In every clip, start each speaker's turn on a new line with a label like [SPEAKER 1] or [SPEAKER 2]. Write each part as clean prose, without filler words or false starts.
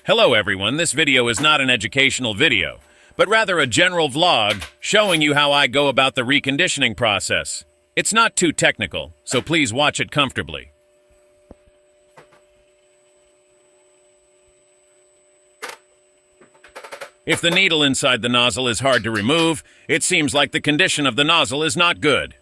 [SPEAKER 1] Hello everyone, this video is not an educational video, but rather a general vlog showing you how I go about the reconditioning process. It's not too technical, so please watch it comfortably. If the needle inside the nozzle is hard to remove, it seems like the condition of the nozzle is not good.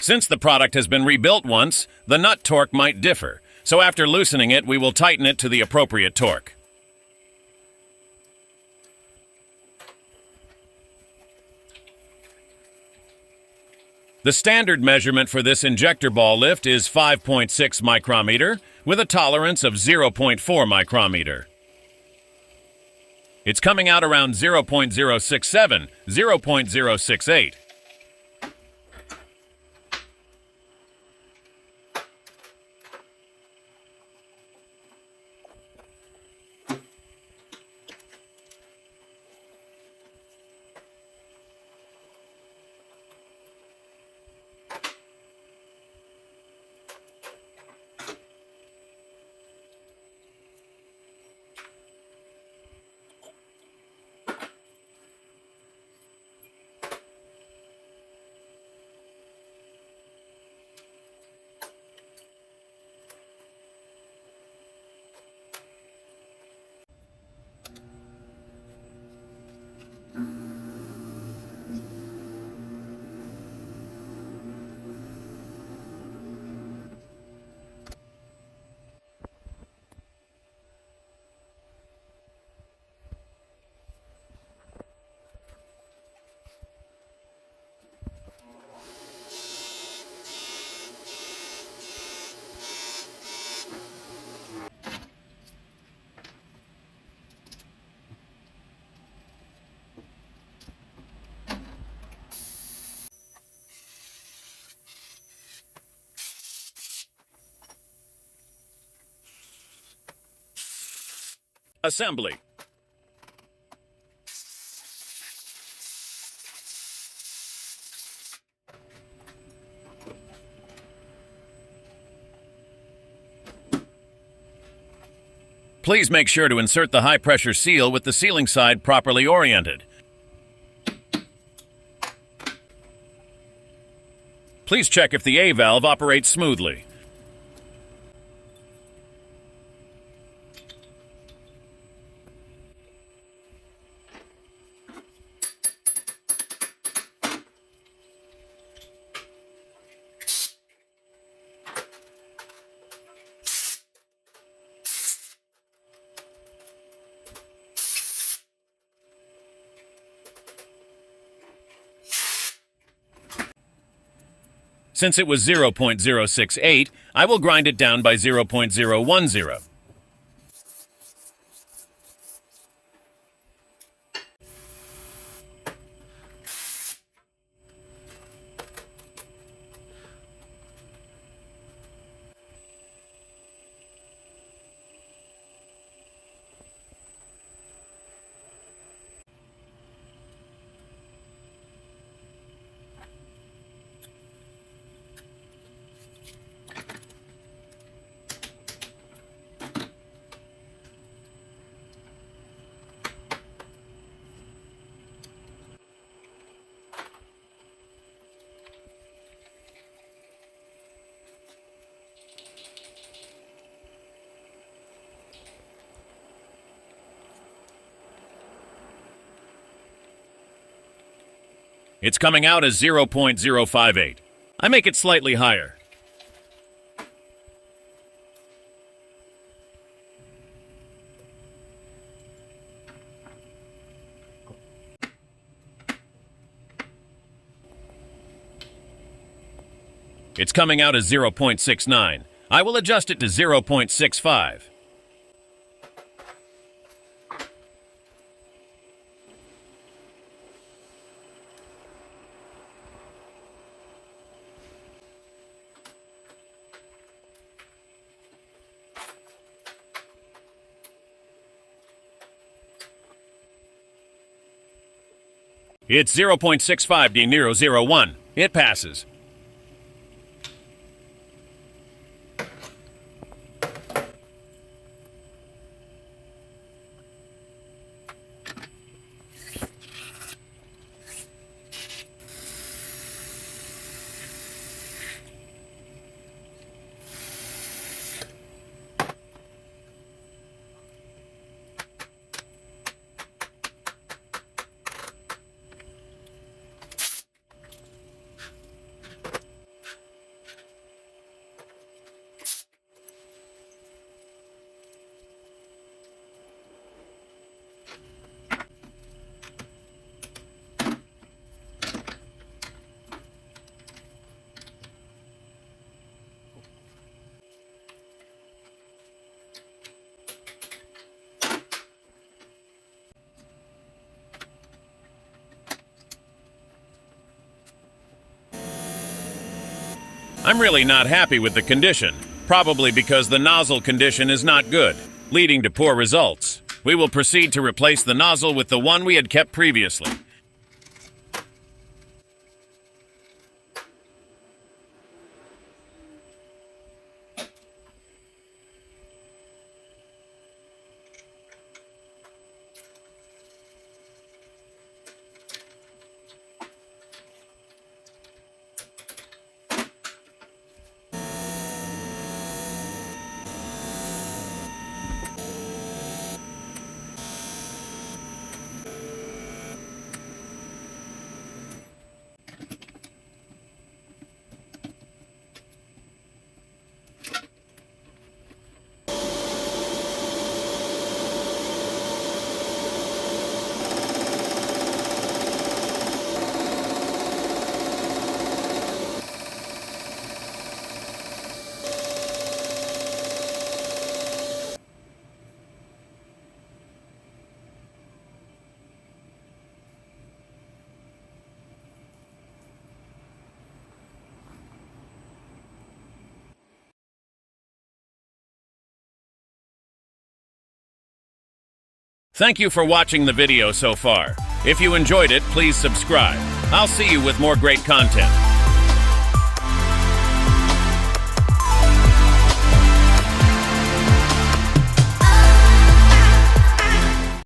[SPEAKER 1] Since the product has been rebuilt once, the nut torque might differ, so after loosening it, we will tighten it to the appropriate torque. The standard measurement for this injector ball lift is 5.6 micrometer with a tolerance of 0.4 micrometer. It's coming out around 0.067, 0.068. Assembly. Please make sure to insert the high-pressure seal with the sealing side properly oriented. Please check if the A valve operates smoothly. Since it was 0.068, I will grind it down by 0.010. It's coming out as 0.058. I make it slightly higher. It's coming out as 0.69. I will adjust it to 0.65. It's 0.65 D001. It passes. I'm really not happy with the condition, probably because the nozzle condition is not good, leading to poor results. We will proceed to replace the nozzle with the one we had kept previously. Thank you for watching the video so far. If you enjoyed it, please subscribe. I'll see you with more great content.